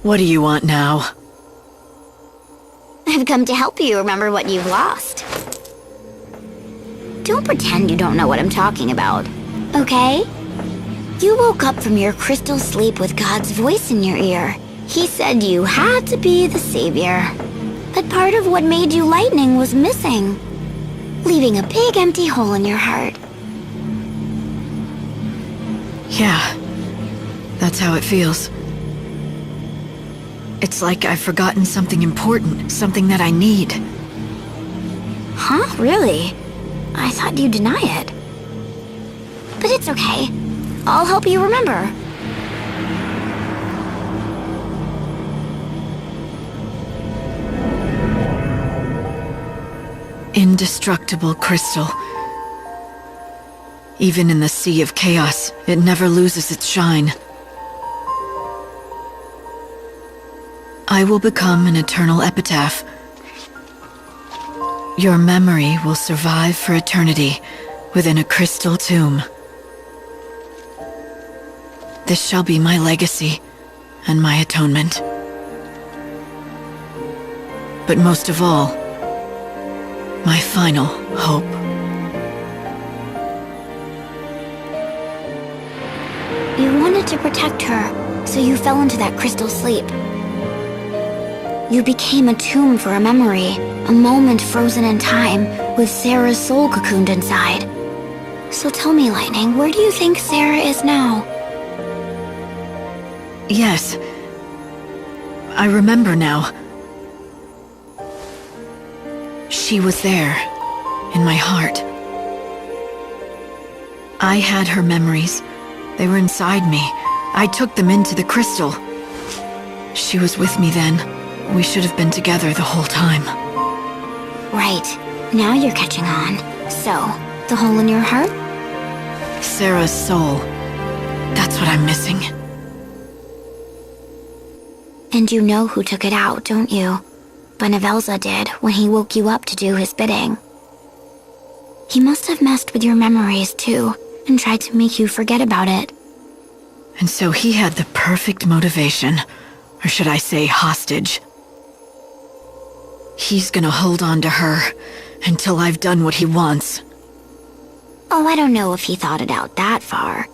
What do you want now? I've come to help you remember what you've lost. Don't pretend you don't know what I'm talking about, okay? You woke up from your crystal sleep with God's voice in your ear. He said you had to be the savior. But part of what made you lightning was missing, leaving a big empty hole in your heart. Yeah, that's how it feels. It's like I've forgotten something important, something that I need. Huh? Really? I thought you'd deny it. But it's okay. I'll help you remember. Indestructible crystal. Even in the sea of chaos, it never loses its shine. I will become an eternal epitaph. Your memory will survive for eternity within a crystal tomb. This shall be my legacy and my atonement. But most of all, my final hope. You wanted to protect her, so you fell into that crystal sleep. You became a tomb for a memory, a moment frozen in time, with Sarah's soul cocooned inside. So tell me, Lightning, where do you think Sarah is now? Yes. I remember now. She was there, in my heart. I had her memories. They were inside me. I took them into the crystal. She was with me then. We should have been together the whole time. Right. Now you're catching on. So, the hole in your heart? Sarah's soul. That's what I'm missing. And you know who took it out, don't you? Benevelza did when he woke you up to do his bidding. He must have messed with your memories too, and tried to make you forget about it. And so he had the perfect motivation, or should I say hostage. He's gonna hold on to her until I've done what he wants. Oh, I don't know if he thought it out that far.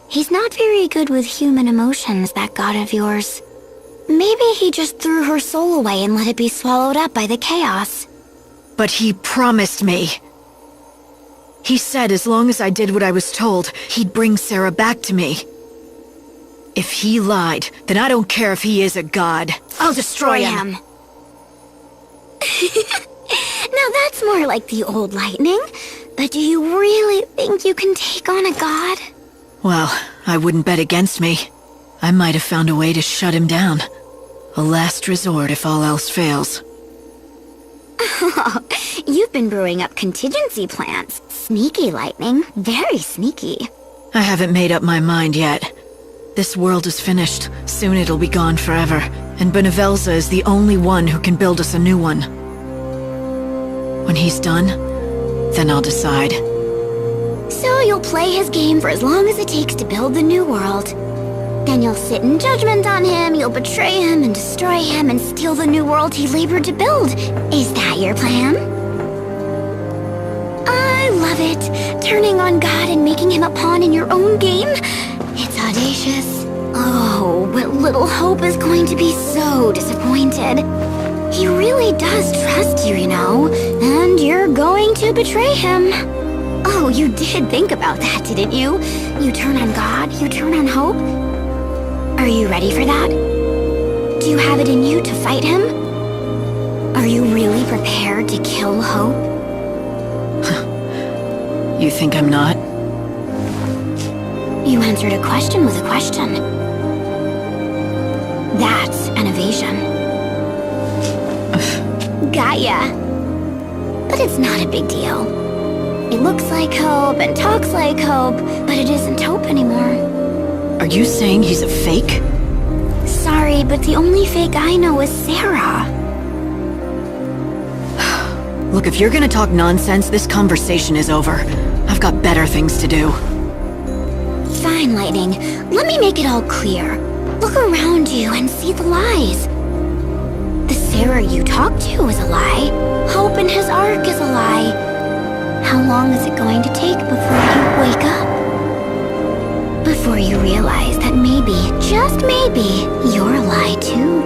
He's not very good with human emotions, that god of yours. Maybe he just threw her soul away and let it be swallowed up by the chaos. But he promised me. He said as long as I did what I was told, he'd bring Sarah back to me. If he lied, then I don't care if he is a god. I'll destroy him. Now that's more like the old Lightning. But do you really think you can take on a god? Well, I wouldn't bet against me. I might have found a way to shut him down. A last resort if all else fails. You've been brewing up contingency plans. Sneaky, Lightning. Very sneaky. I haven't made up my mind yet. This world is finished. Soon it'll be gone forever. And Benevelza is the only one who can build us a new one. When he's done, then I'll decide. So you'll play his game for as long as it takes to build the new world. Then you'll sit in judgment on him, you'll betray him and destroy him and steal the new world he labored to build. Is that your plan? I love it. Turning on God and making him a pawn in your own game. It's audacious. Oh, but little Hope is going to be so disappointed. He really does trust you, you know, and you're going to betray him. Oh, you did think about that, didn't you? You turn on God, you turn on Hope. Are you ready for that? Do you have it in you to fight him? Are you really prepared to kill Hope? You think I'm not? You answered a question with a question. That's an evasion. Got ya. But it's not a big deal. It looks like Hope and talks like Hope, but it isn't Hope anymore. Are you saying he's a fake? Sorry, but the only fake I know is Sarah. Look, if you're gonna talk nonsense, this conversation is over. I've got better things to do. Fine, Lightning. Let me make it all clear. Look around you and see the lies. The Sarah you talk to is a lie. Hope in his arc is a lie. How long is it going to take before you wake up? Before you realize that maybe, just maybe, you're a lie too.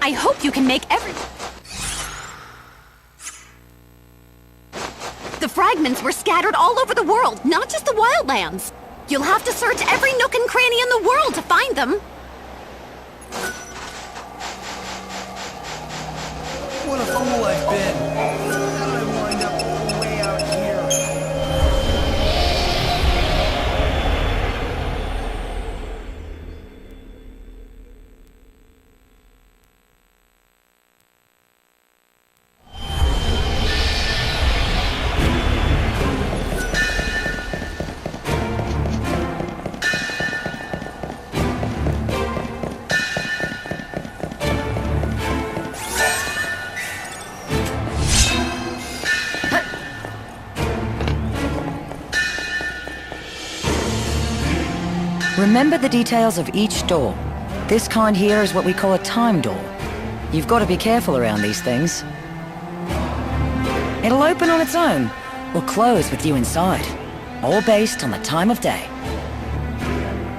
I hope you can make every... The fragments were scattered all over the world, not just the wildlands. You'll have to search every nook and cranny in the world to find them. What a fool I've been. How did I wind up all the way out here? Remember the details of each door. This kind here is what we call a time door. You've got to be careful around these things. It'll open on its own, or close with you inside, all based on the time of day.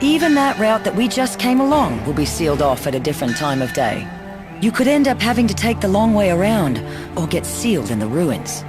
Even that route that we just came along will be sealed off at a different time of day. You could end up having to take the long way around, or get sealed in the ruins.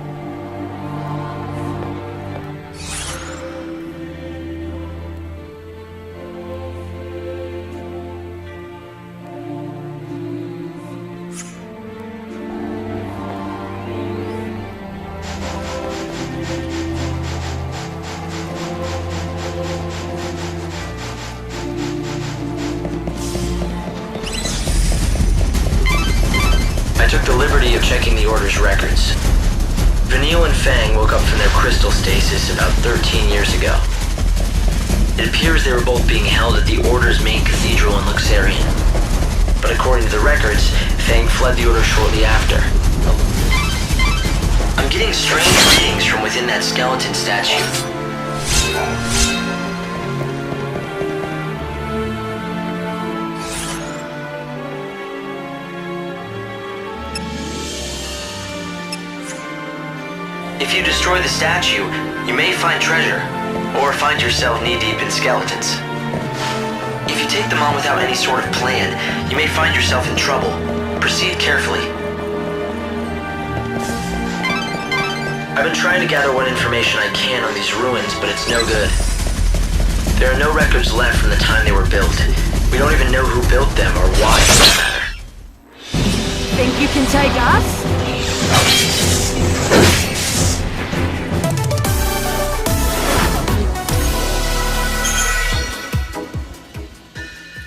I took the liberty of checking the Order's records. Vanille and Fang woke up from their crystal stasis about 13 years ago. It appears they were both being held at the Order's main cathedral in Luxarian. But according to the records, Fang fled the Order shortly after. I'm getting strange readings from within that skeleton statue. If you destroy the statue, you may find treasure, or find yourself knee-deep in skeletons. If you take them on without any sort of plan, you may find yourself in trouble. Proceed carefully. I've been trying to gather what information I can on these ruins, but it's no good. There are no records left from the time they were built. We don't even know who built them or why, for that matter. Think you can take us?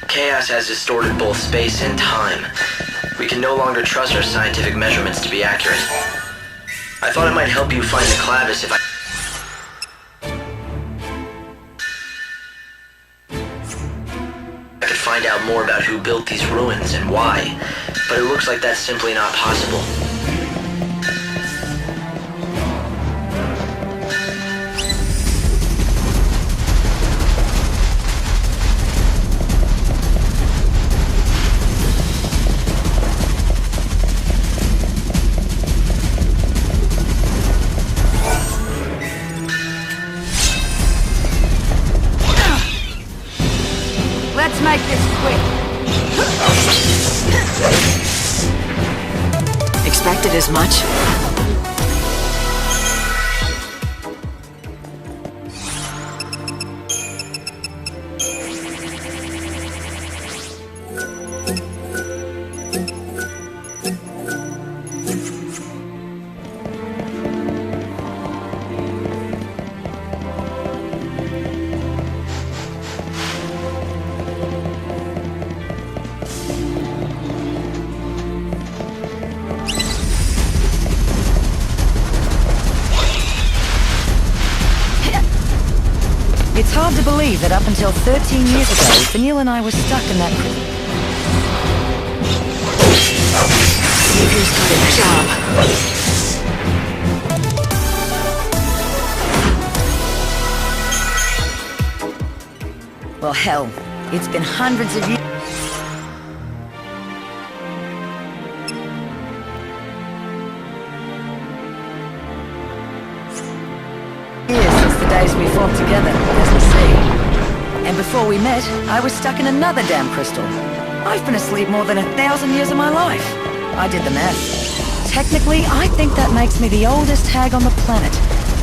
Chaos has distorted both space and time. We can no longer trust our scientific measurements to be accurate. I thought it might help you find the Clavis if I could find out more about who built these ruins and why, but it looks like that's simply not possible. Let's make this quick. Expected as much? hard to believe that up until 13 years ago, Vanille and I were stuck in that... Savior's got a job. Well, hell, it's been hundreds of years since the days we fought together, as you see. And before we met, I was stuck in another damn crystal. I've been asleep more than 1,000 years of my life. I did the math. Technically, I think that makes me the oldest hag on the planet.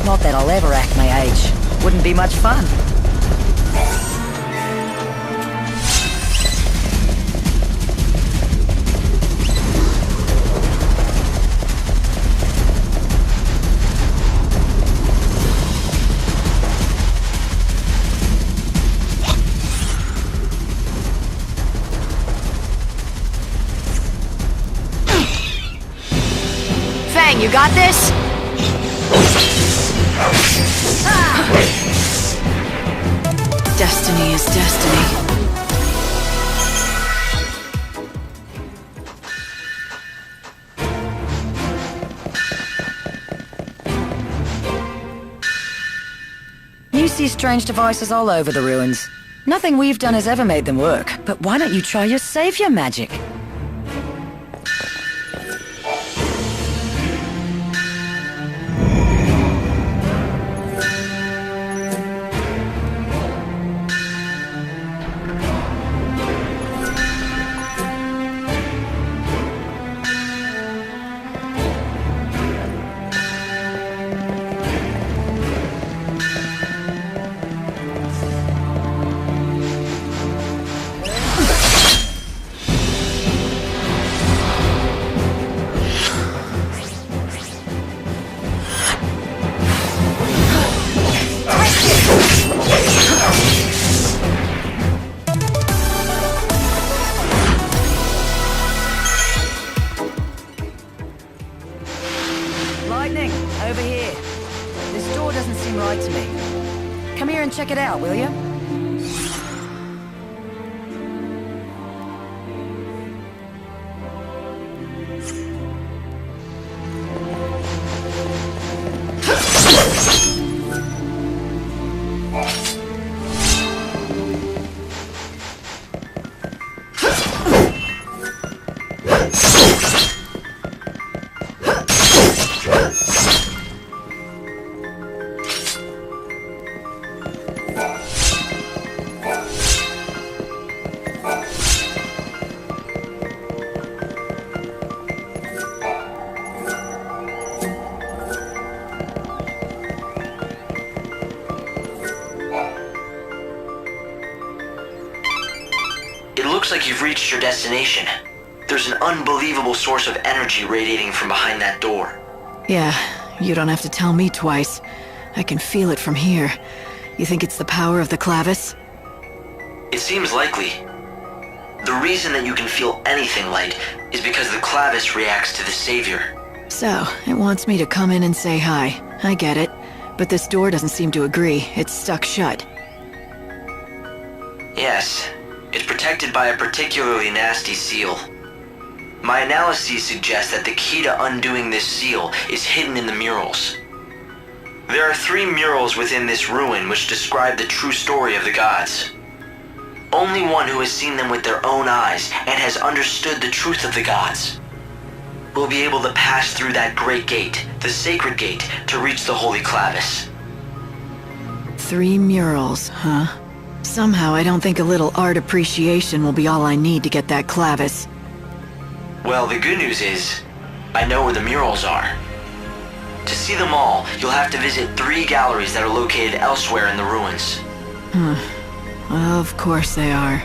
Not that I'll ever act my age. Wouldn't be much fun. You got this? Destiny is destiny. You see strange devices all over the ruins. Nothing we've done has ever made them work, but why don't you try your savior magic? Lightning, over here. This door doesn't seem right to me. Come here and check it out, will you? Looks like you've reached your destination. There's an unbelievable source of energy radiating from behind that door. Yeah, you don't have to tell me twice. I can feel it from here. You think it's the power of the Clavis? It seems likely. The reason that you can feel anything light is because the Clavis reacts to the Savior. So, it wants me to come in and say hi. I get it. But this door doesn't seem to agree. It's stuck shut. Yes. It's protected by a particularly nasty seal. My analyses suggest that the key to undoing this seal is hidden in the murals. There are 3 murals within this ruin which describe the true story of the gods. Only one who has seen them with their own eyes and has understood the truth of the gods will be able to pass through that great gate, the sacred gate, to reach the Holy Clavis. 3 murals, huh? Somehow I don't think a little art appreciation will be all I need to get that Clavis. Well, the good news is, I know where the murals are. To see them all, you'll have to visit 3 galleries that are located elsewhere in the ruins. Of course they are.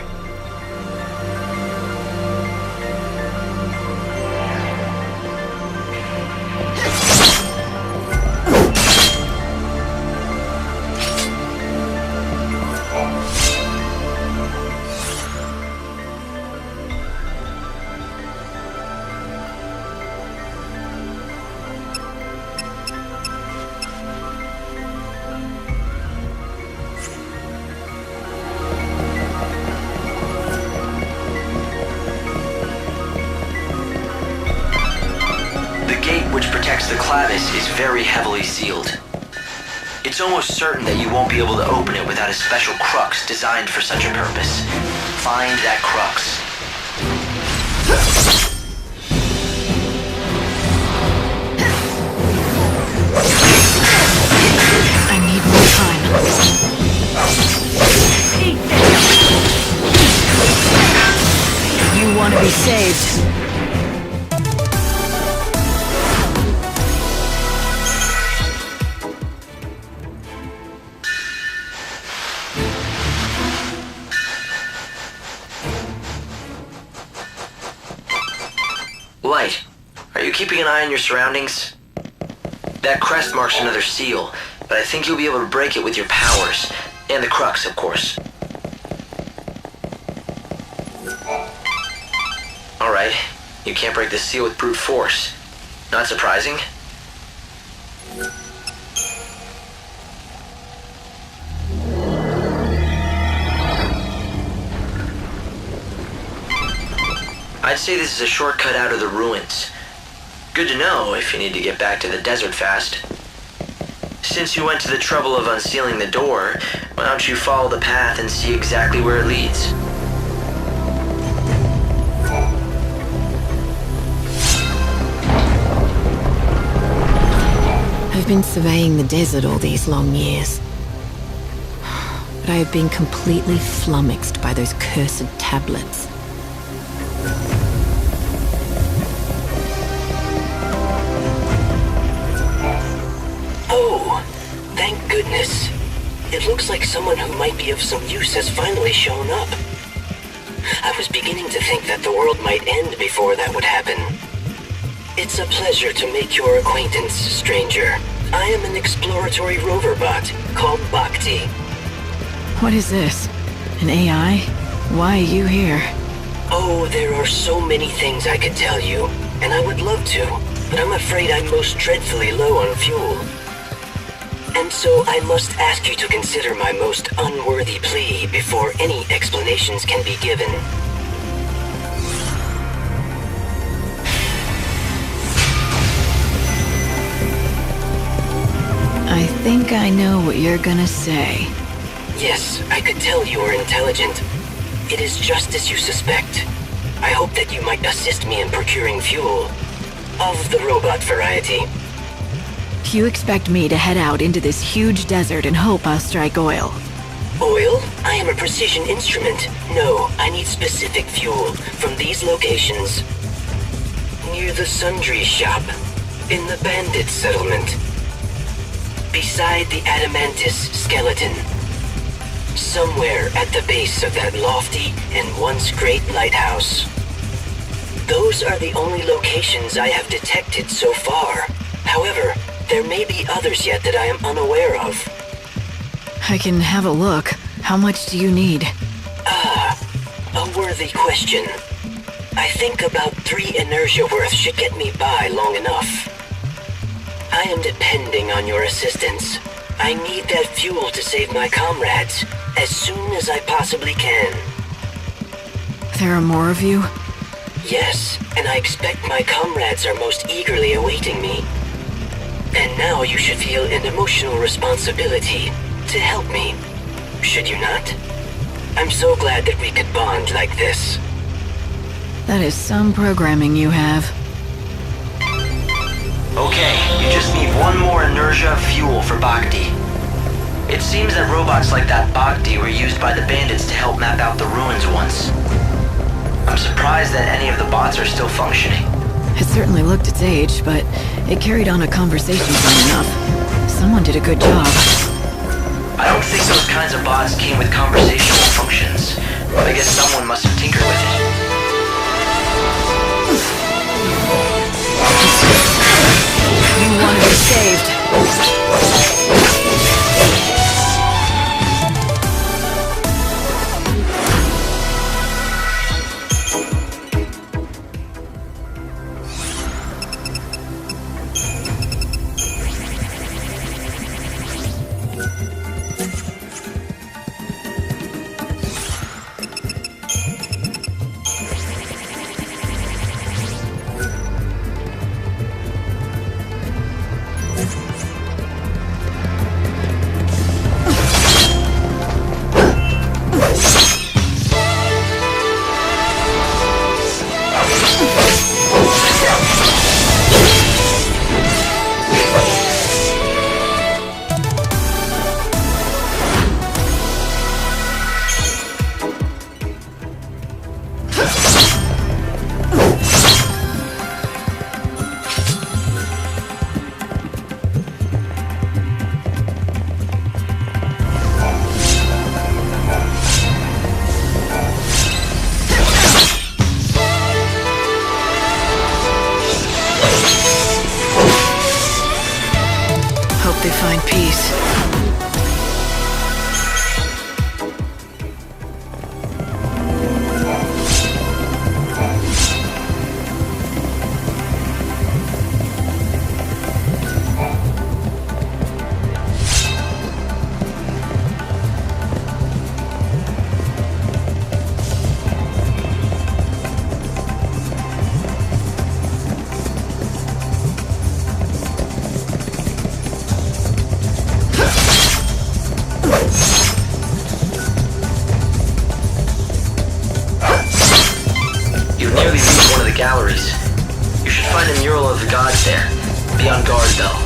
Clavis is very heavily sealed. It's almost certain that you won't be able to open it without a special crux designed for such a purpose. Find that crux. I need more time. You want to be saved. Light, are you keeping an eye on your surroundings? That crest marks another seal, but I think you'll be able to break it with your powers. And the crux, of course. Alright, you can't break the seal with brute force. Not surprising. I'd say this is a shortcut out of the ruins. Good to know if you need to get back to the desert fast. Since you went to the trouble of unsealing the door, why don't you follow the path and see exactly where it leads? I've been surveying the desert all these long years. But I have been completely flummoxed by those cursed tablets. Oh, thank goodness. It looks like someone who might be of some use has finally shown up. I was beginning to think that the world might end before that would happen. It's a pleasure to make your acquaintance, stranger. I am an exploratory rover bot called Bhakti. What is this? An AI? Why are you here? Oh, there are so many things I could tell you, and I would love to, but I'm afraid I'm most dreadfully low on fuel. And so I must ask you to consider my most unworthy plea before any explanations can be given. I think I know what you're gonna say. Yes, I could tell you are intelligent. It is just as you suspect. I hope that you might assist me in procuring fuel. Of the robot variety. You expect me to head out into this huge desert and hope I'll strike oil? Oil? I am a precision instrument. No, I need specific fuel from these locations. Near the sundry shop. In the bandit settlement. Beside the Adamantis skeleton. Somewhere at the base of that lofty and once great lighthouse. Those are the only locations I have detected so far. However, there may be others yet that I am unaware of. I can have a look. How much do you need? A worthy question. I think about 3 inertia worth should get me by long enough. I am depending on your assistance. I need that fuel to save my comrades as soon as I possibly can. There are more of you? Yes, and I expect my comrades are most eagerly awaiting me. And now you should feel an emotional responsibility to help me, should you not? I'm so glad that we could bond like this. That is some programming you have. Okay, you just need one more inertia of fuel for Bhakti. It seems that robots like that Bhakti were used by the bandits to help map out the ruins once. I'm surprised that any of the bots are still functioning. It certainly looked its age, but it carried on a conversation fine enough. Someone did a good job. I don't think those kinds of bots came with conversational functions, but I guess someone must have tinkered with it. You want to be saved. they find peace. You've nearly reached one of the galleries. You should find a mural of the gods there. Be on guard, though.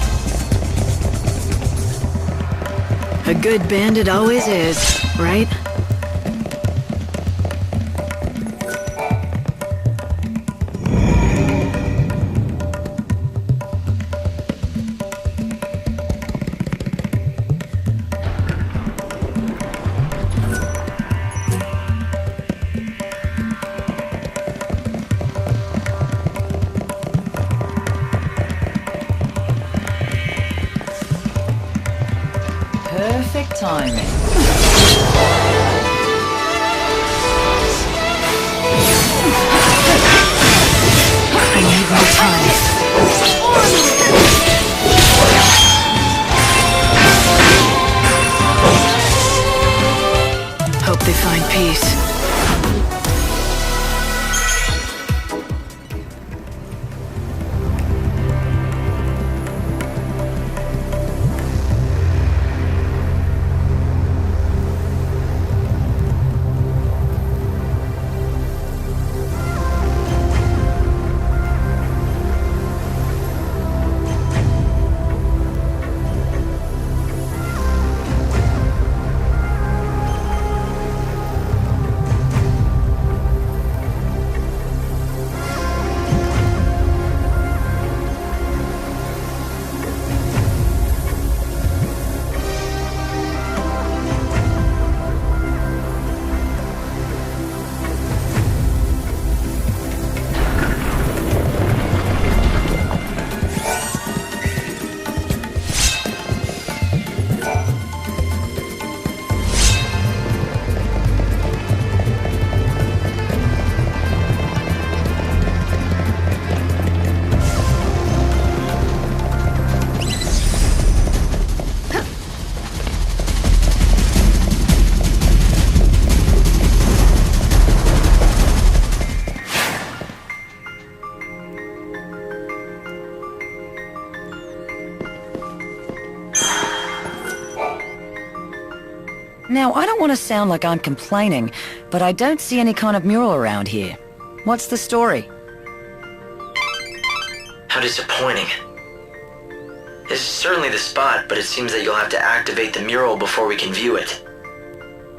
A good bandit always is, right? Perfect timing. I need more time. Hope they find peace. Now, I don't want to sound like I'm complaining, but I don't see any kind of mural around here. What's the story? How disappointing. This is certainly the spot, but it seems that you'll have to activate the mural before we can view it.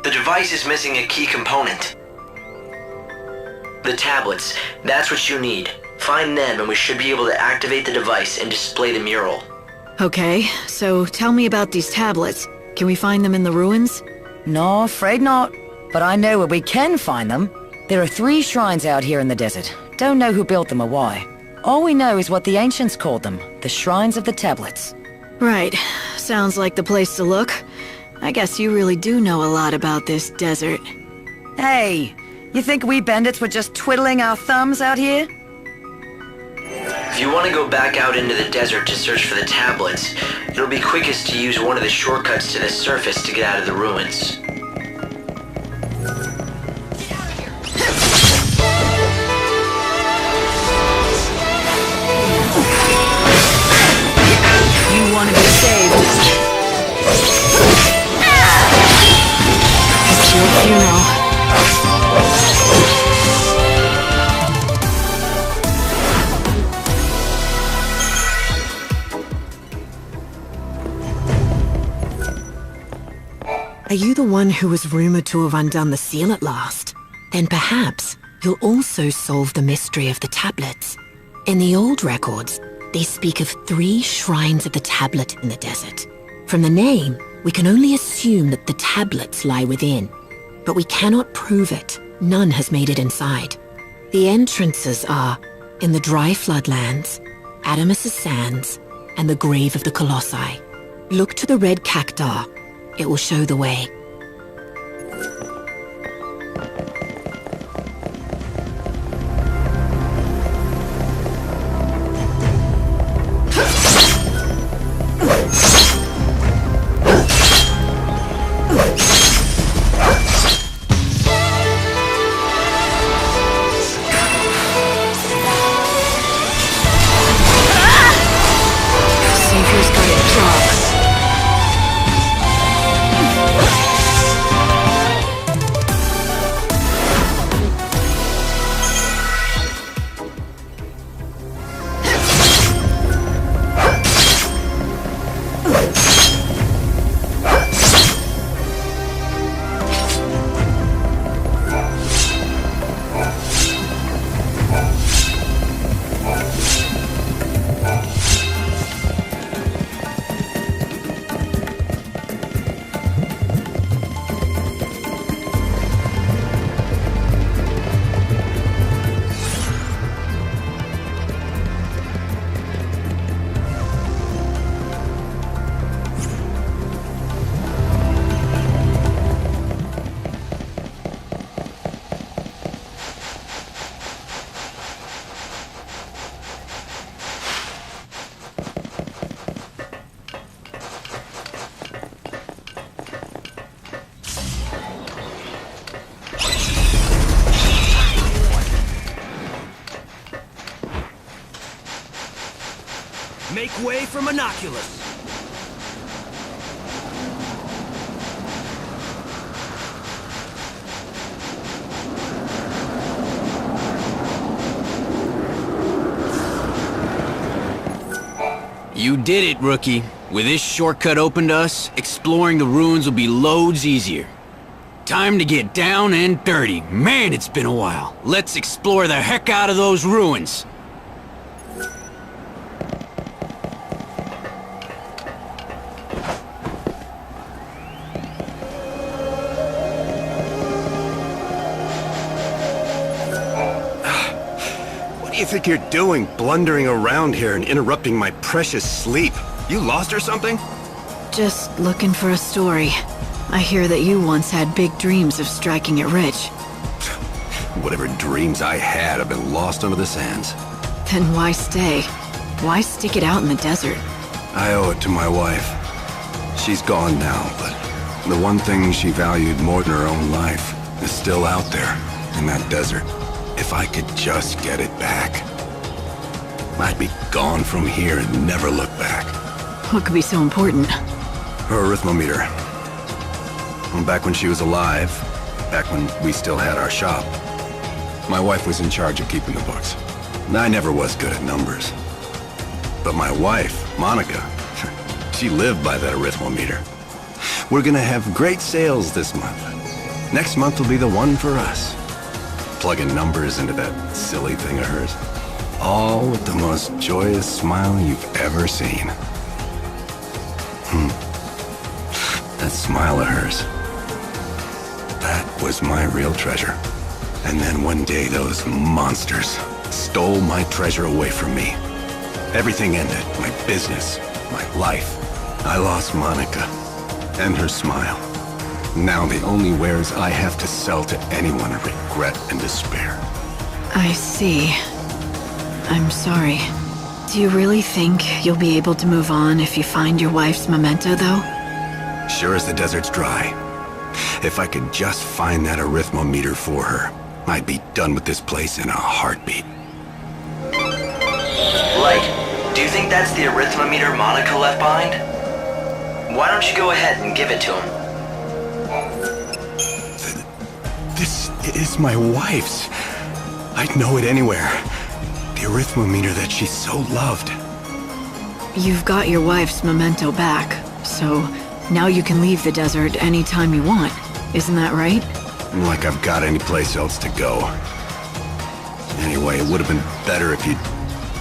The device is missing a key component. The tablets, that's what you need. Find them and we should be able to activate the device and display the mural. Okay, so tell me about these tablets. Can we find them in the ruins? No, afraid not. But I know where we can find them. There are 3 shrines out here in the desert. Don't know who built them or why. All we know is what the ancients called them, the Shrines of the Tablets. Right. Sounds like the place to look. I guess you really do know a lot about this desert. Hey, you think we bandits were just twiddling our thumbs out here? If you want to go back out into the desert to search for the tablets, it'll be quickest to use one of the shortcuts to the surface to get out of the ruins. You want to be saved. It's your funeral. Are you the one who was rumored to have undone the seal at last? Then perhaps you'll also solve the mystery of the tablets. In the old records, they speak of 3 shrines of the tablet in the desert. From the name, we can only assume that the tablets lie within. But we cannot prove it. None has made it inside. The entrances are in the dry floodlands, Adamus' Sands, and the Grave of the Colossi. Look to the red cactus. It will show the way. Savior's got a job. Make way for Monoculus! You did it, rookie. With this shortcut open to us, exploring the ruins will be loads easier. Time to get down and dirty. Man, it's been a while. Let's explore the heck out of those ruins. What do you think you're doing, blundering around here and interrupting my precious sleep? You lost or something? Just looking for a story. I hear that you once had big dreams of striking it rich. Whatever dreams I had have been lost under the sands. Then why stay? Why stick it out in the desert? I owe it to my wife. She's gone now, but the one thing she valued more than her own life is still out there, in that desert. If I could just get it back, I'd be gone from here and never look back. What could be so important? Her arithmometer. Back when she was alive, back when we still had our shop, my wife was in charge of keeping the books. I never was good at numbers. But my wife, Monica, she lived by that arithmometer. We're gonna have great sales this month. Next month will be the one for us. Plugging numbers into that silly thing of hers. All with the most joyous smile you've ever seen. That smile of hers. That was my real treasure. And then one day those monsters stole my treasure away from me. Everything ended. My business, my life. I lost Monica and her smile. Now the only wares I have to sell to anyone are regret and despair. I see. I'm sorry. Do you really think you'll be able to move on if you find your wife's memento, though? Sure as the desert's dry. If I could just find that arithmometer for her, I'd be done with this place in a heartbeat. Light, do you think that's the arithmometer Monica left behind? Why don't you go ahead and give it to him? This is my wife's. I'd know it anywhere. The arithmometer that she so loved. You've got your wife's memento back, so now you can leave the desert anytime you want. Isn't that right? Like I've got any place else to go. Anyway, it would have been better if you'd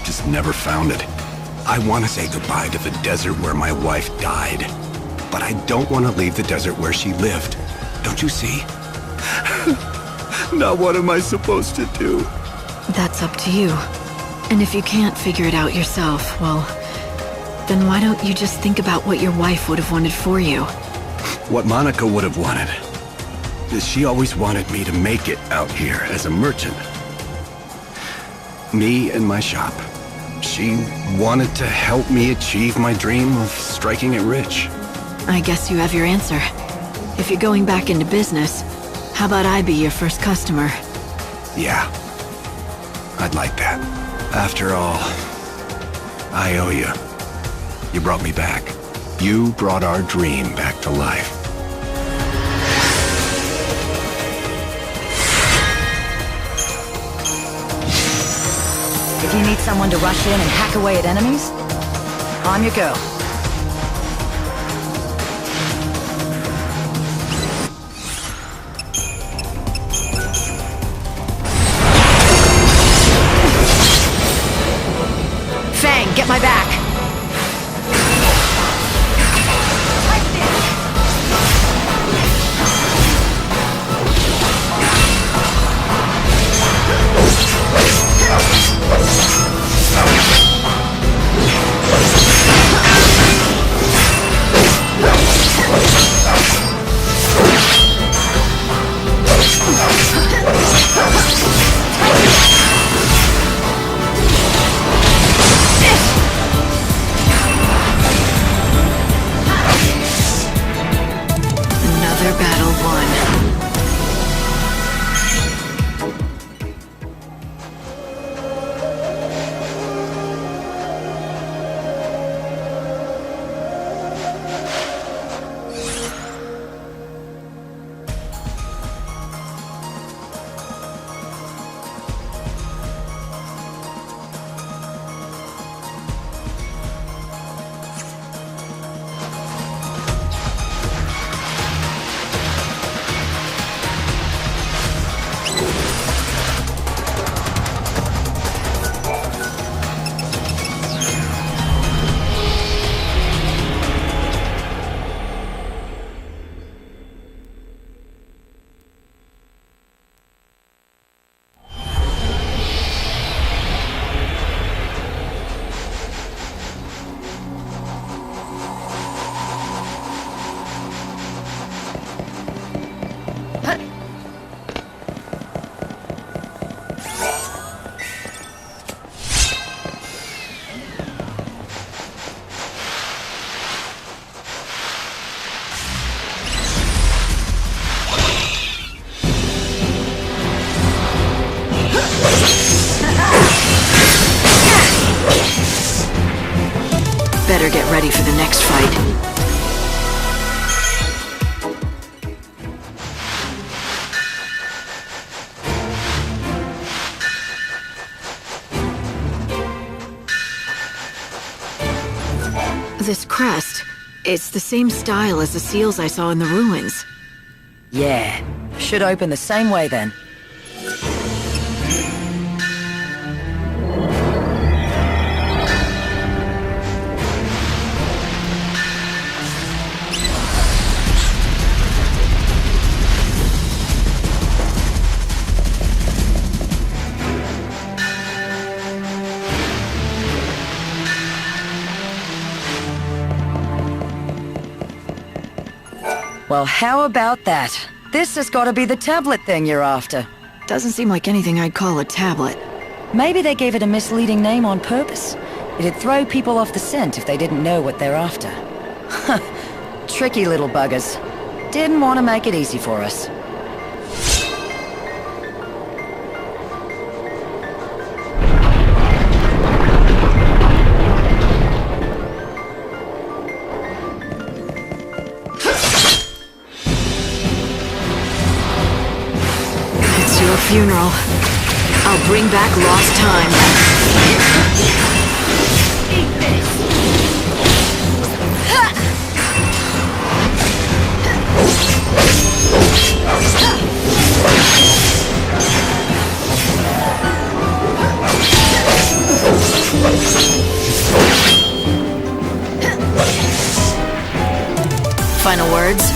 just never found it. I want to say goodbye to the desert where my wife died. But I don't want to leave the desert where she lived. Don't you see? Now what am I supposed to do? That's up to you. And if you can't figure it out yourself, well, Then why don't you just think about what your wife would have wanted for you? What Monica would have wanted is she always wanted me to make it out here as a merchant. Me and my shop. She wanted to help me achieve my dream of striking it rich. I guess you have your answer. If you're going back into business, how about I be your first customer? Yeah, I'd like that. After all, I owe you. You brought me back. You brought our dream back to life. If you need someone to rush in and hack away at enemies, I'm your girl. Fang, get my back! Another battle won. Better get ready for the next fight. This crest, it's the same style as the seals I saw in the ruins. Yeah, should open the same way then. Well, how about that? This has got to be the tablet thing you're after. Doesn't seem like anything I'd call a tablet. Maybe they gave it a misleading name on purpose. It'd throw people off the scent if they didn't know what they're after. Tricky little buggers. Didn't want to make it easy for us. Your funeral. I'll bring back lost time. Eat this. Final words?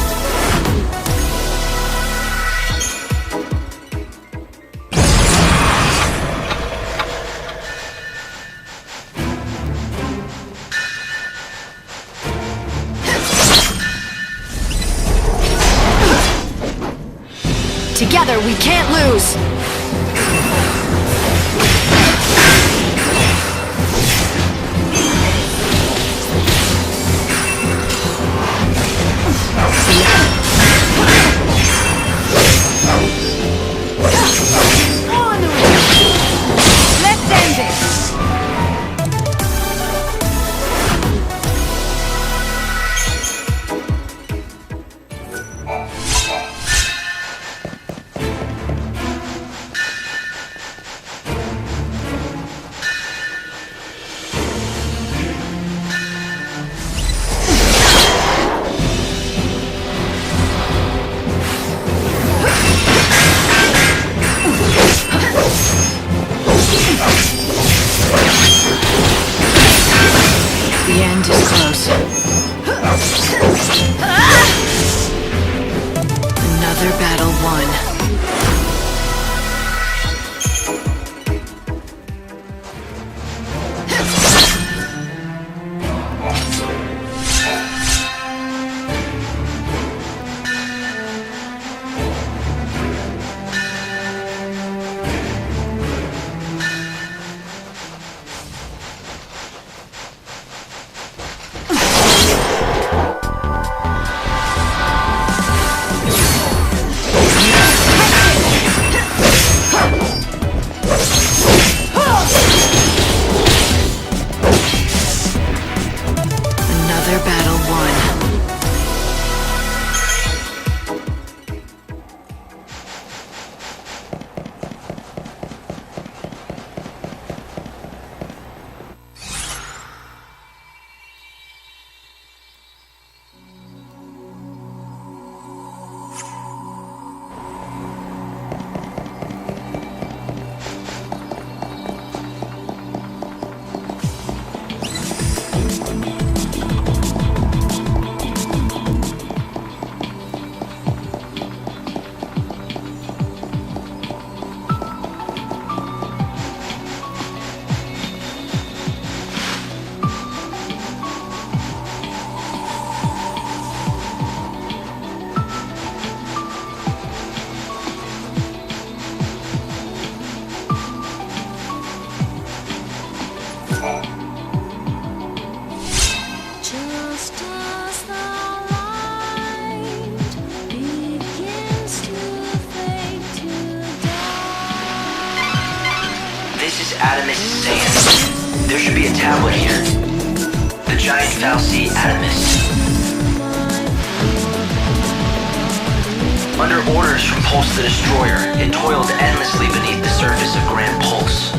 Together, we can't lose! Let's end this! The end is close. Another battle won. Another battle won. Just as the light begins to fade to dark. This is Adamus' sand. There should be a tablet here. The giant Fal'Cie Adamus. Under orders from Pulse the Destroyer, it toiled endlessly beneath the surface of Grand Pulse.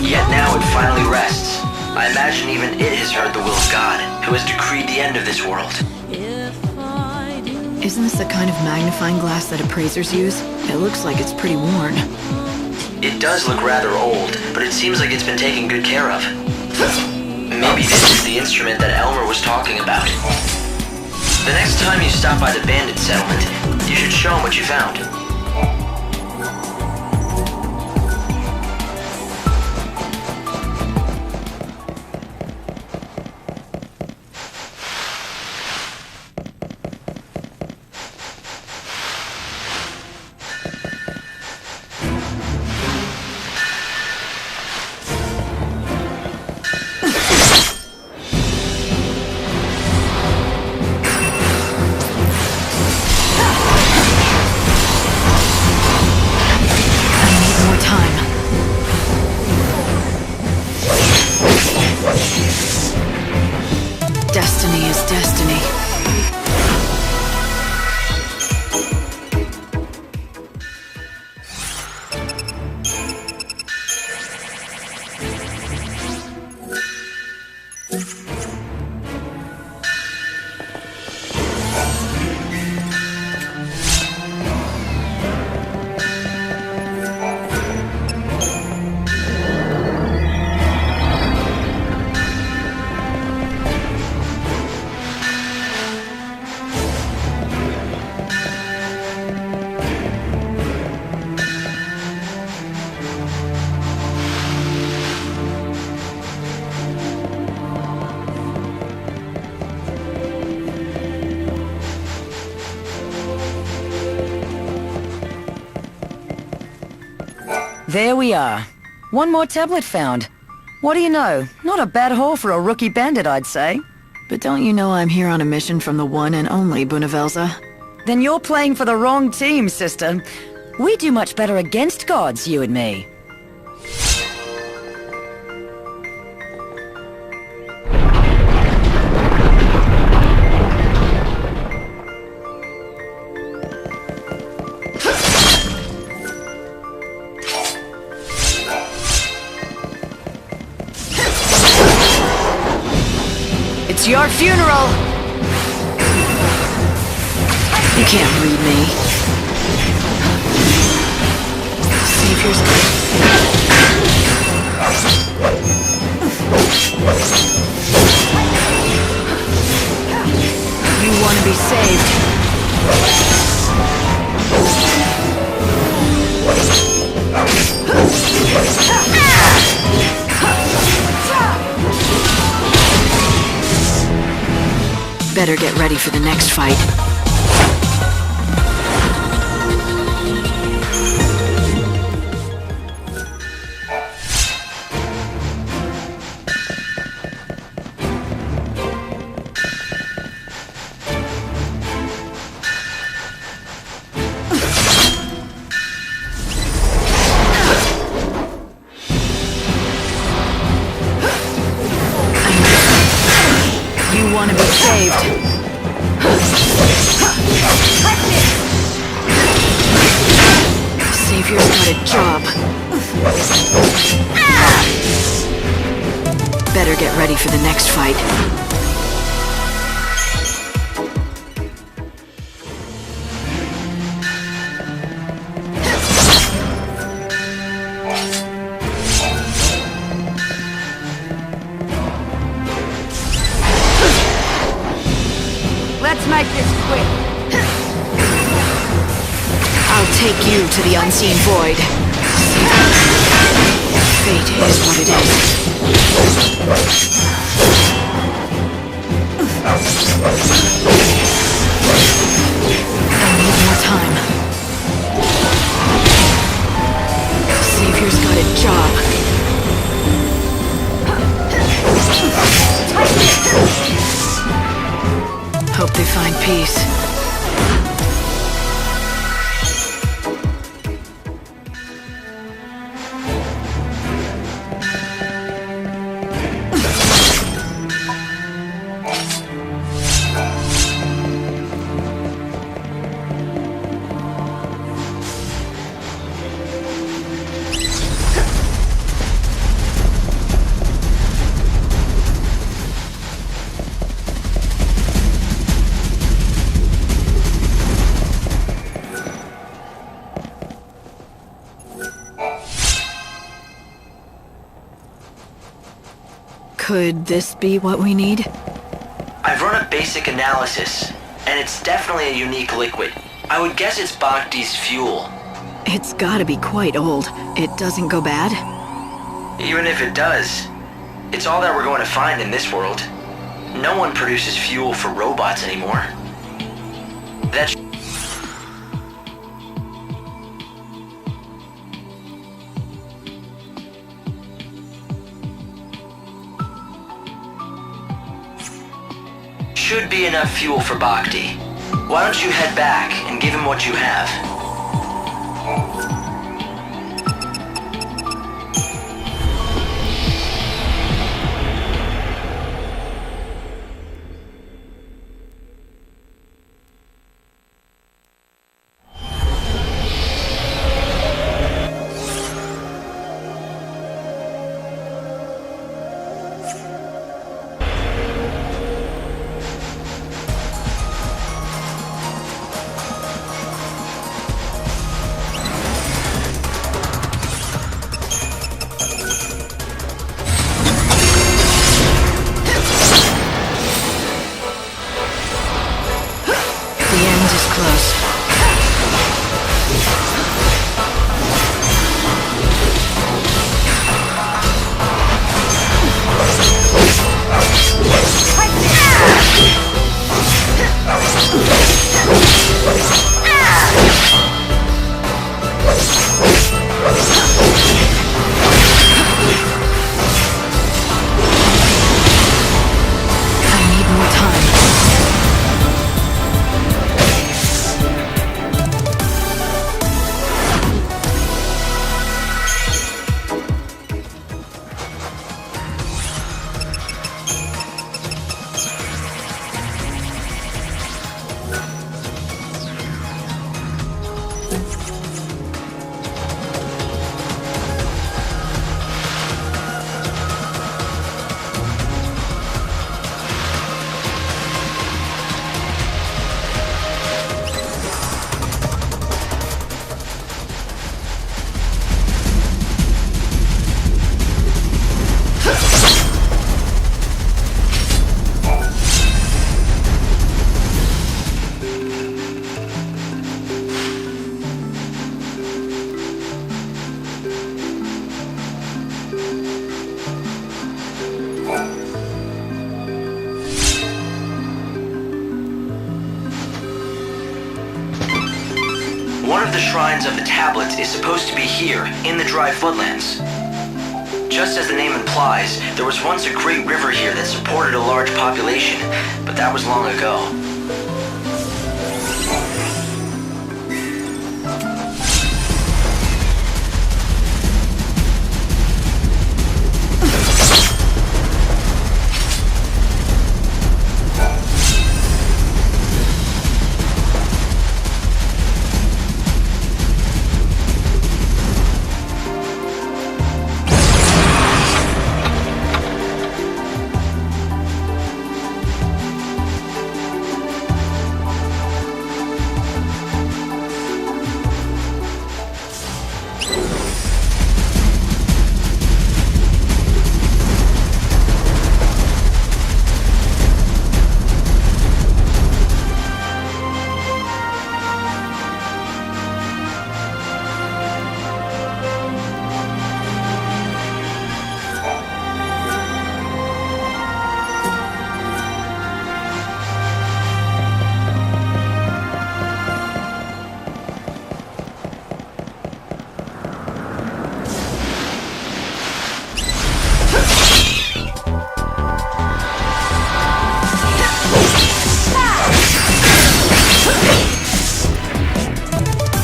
Yet now it finally rests. I imagine even it has heard the will of God, who has decreed the end of this world. Isn't this the kind of magnifying glass that appraisers use? It looks like it's pretty worn. It does look rather old, but it seems like it's been taken good care of. Maybe this is the instrument that Elmer was talking about. The next time you stop by the bandit settlement, you should show him what you found. There we are. One more tablet found. What do you know? Not a bad haul for a rookie bandit, I'd say. But don't you know I'm here on a mission from the one and only Bunavelza? Then you're playing for the wrong team, sister. We do much better against gods, you and me. It's your funeral! You can't read me. Savior's You want to be saved. Better get ready for the next fight. You want to be saved. Savior's got a job. Better get ready for the next fight. Let's make this quick. I'll take you to the unseen void. Fate is what it is. I need more time. Savior's got a job. Hope they find peace. Could this be what we need? I've run a basic analysis, and it's definitely a unique liquid. I would guess it's Bhakti's fuel. It's gotta be quite old. It doesn't go bad? Even if it does, it's all that we're going to find in this world. No one produces fuel for robots anymore. That's should be enough fuel for Bhakti. Why don't you head back and give him what you have? shrines of the tablets is supposed to be here, in the dry floodlands. Just as the name implies, there was once a great river here that supported a large population, but that was long ago.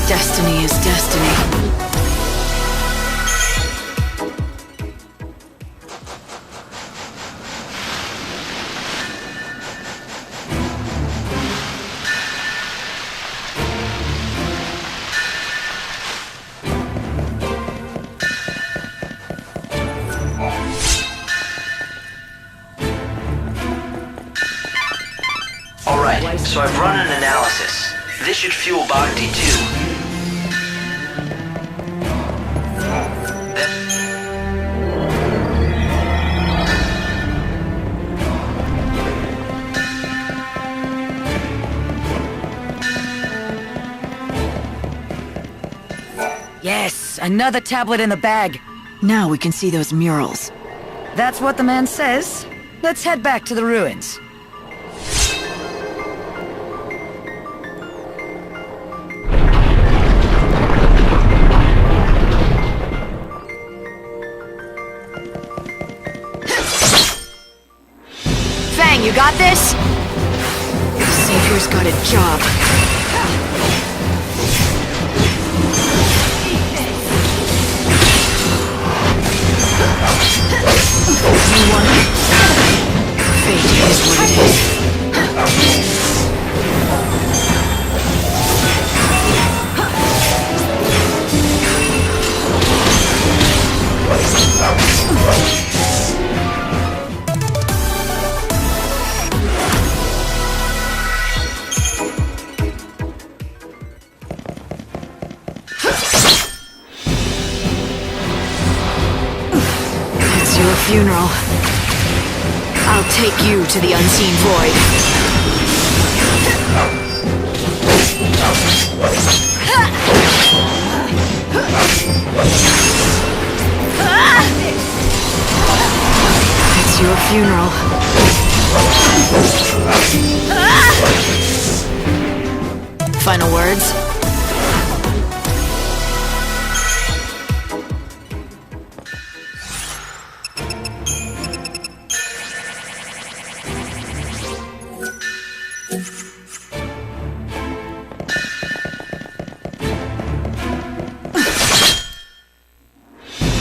Destiny is destiny. Alright, so I've run an analysis. This should fuel Bhakti too. Yes, another tablet in the bag. Now we can see those murals. That's what the man says. Let's head back to the ruins. Fang, you got this? Savior's got a job. You want it? Fate is what it is. It's your funeral. I'll take you to the unseen void. It's your funeral. Final words?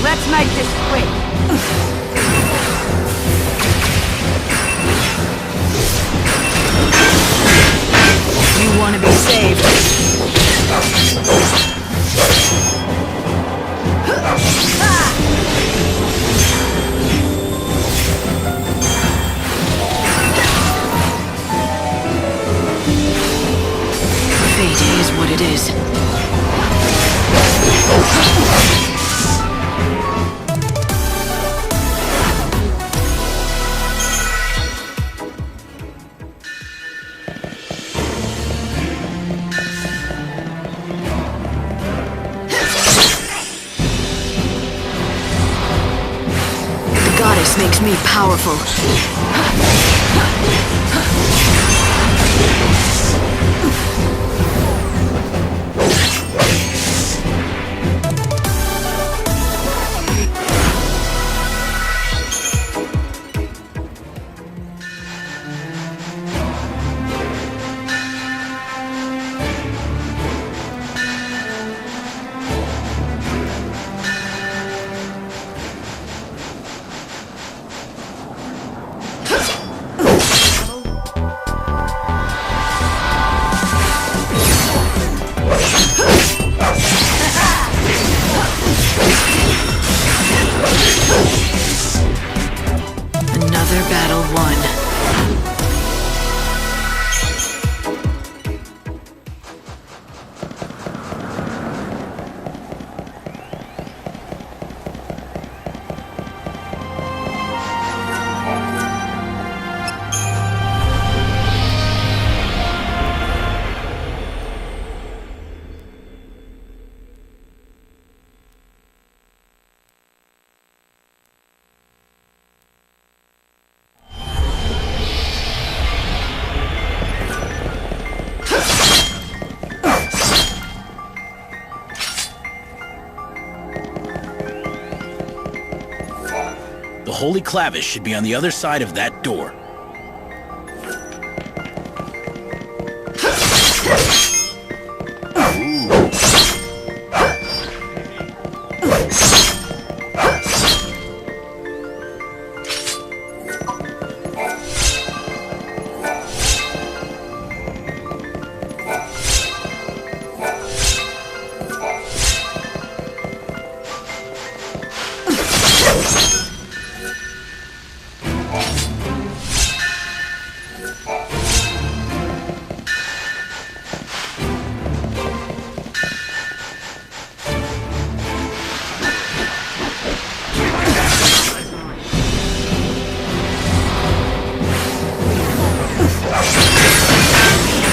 Let's make this quick. You want to be saved. Fate is what it is. The goddess makes me powerful. Another battle won. The Holy Clavis should be on the other side of that door.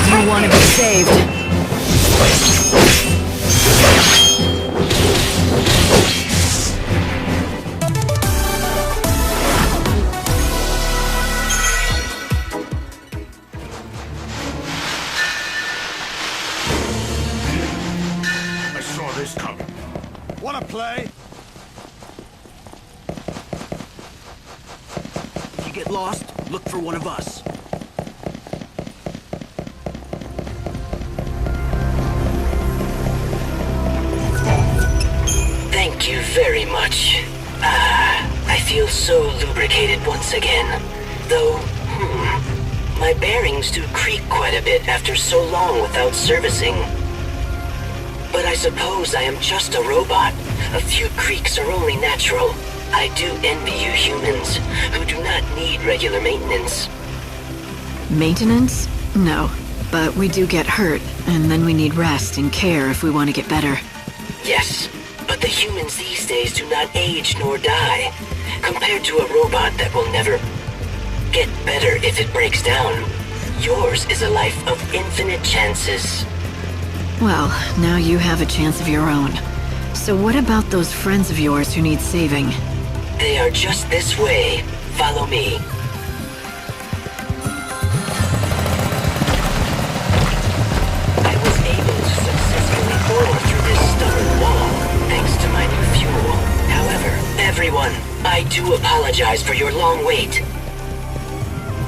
You want to be saved. I saw this coming. Wanna play? If you get lost, look for one of us. Thank you very much. I feel so lubricated once again. Though, my bearings do creak quite a bit after so long without servicing. But I suppose I am just a robot. A few creaks are only natural. I do envy you humans, who do not need regular maintenance. Maintenance? No. But we do get hurt, and then we need rest and care if we want to get better. Yes, but the humans these days do not age nor die, compared to a robot that will never get better if it breaks down. Yours is a life of infinite chances. Well, now you have a chance of your own. So what about those friends of yours who need saving? They are just this way. Follow me. I was able to successfully bore through this stubborn wall, thanks to my new fuel. However, everyone, I do apologize for your long wait.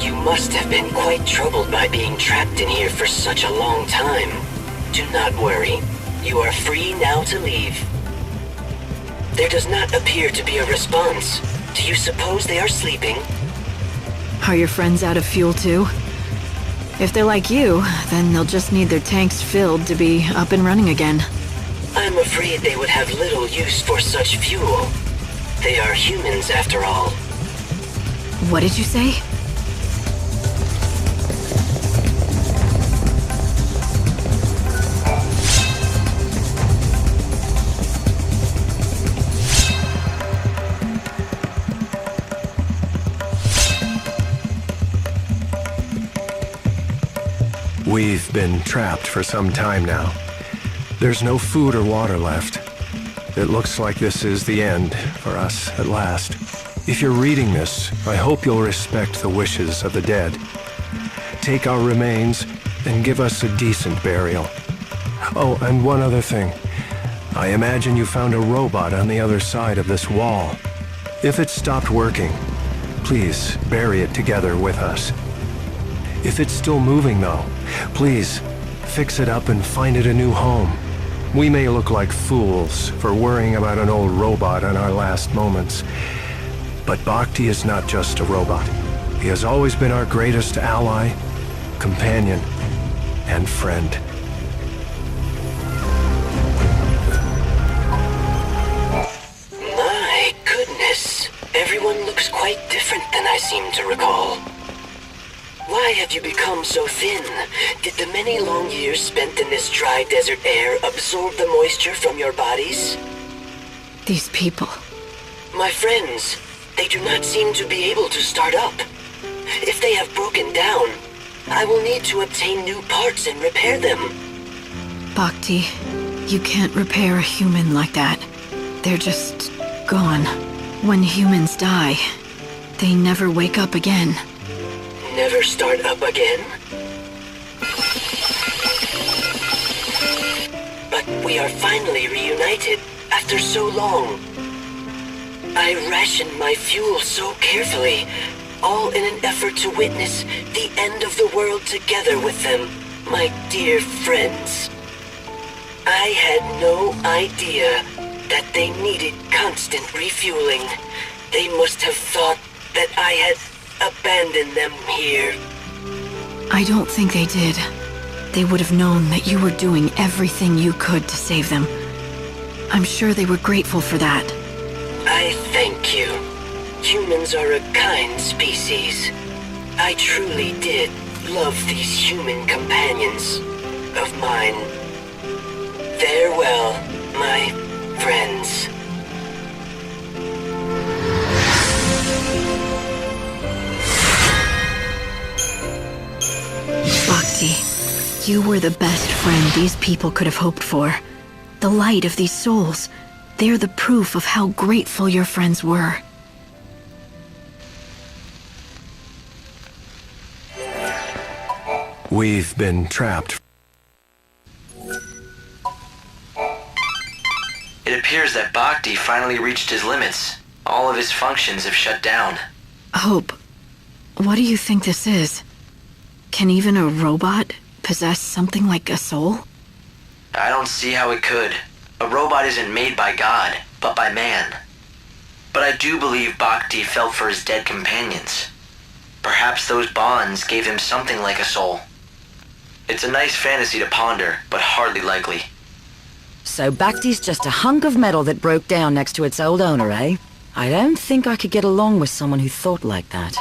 You must have been quite troubled by being trapped in here for such a long time. Do not worry. You are free now to leave. There does not appear to be a response. Do you suppose they are sleeping? Are your friends out of fuel too? If they're like you, then they'll just need their tanks filled to be up and running again. I'm afraid they would have little use for such fuel. They are humans after all. What did you say? We've been trapped for some time now. There's no food or water left. It looks like this is the end for us at last. If you're reading this, I hope you'll respect the wishes of the dead. Take our remains and give us a decent burial. Oh, and one other thing. I imagine you found a robot on the other side of this wall. If it stopped working, please bury it together with us. If it's still moving though, please fix it up and find it a new home. We may look like fools for worrying about an old robot in our last moments, but Bhakti is not just a robot. He has always been our greatest ally, companion, and friend. My goodness. Everyone looks quite different than I seem to recall. Why have you become so thin? Did the many long years spent in this dry desert air absorb the moisture from your bodies? These people. My friends, they do not seem to be able to start up. If they have broken down, I will need to obtain new parts and repair them. Bhakti, you can't repair a human like that. They're just gone. When humans die, they never wake up again. Never start up again? But we are finally reunited after so long. I rationed my fuel so carefully, all in an effort to witness the end of the world together with them, my dear friends. I had no idea that they needed constant refueling. They must have thought that I had abandoned them here. I don't think they did. They would have known that you were doing everything you could to save them. I'm sure they were grateful for that. I thank you. Humans are a kind species. I truly did love these human companions of mine. Farewell, my friends. Bhakti, you were the best friend these people could have hoped for. The light of these souls. They're the proof of how grateful your friends were. We've been trapped. It appears that Bhakti finally reached his limits. All of his functions have shut down. Hope, what do you think this is? Can even a robot possess something like a soul? I don't see how it could. A robot isn't made by God, but by man. But I do believe Bhakti felt for his dead companions. Perhaps those bonds gave him something like a soul. It's a nice fantasy to ponder, but hardly likely. So Bhakti's just a hunk of metal that broke down next to its old owner, eh? I don't think I could get along with someone who thought like that.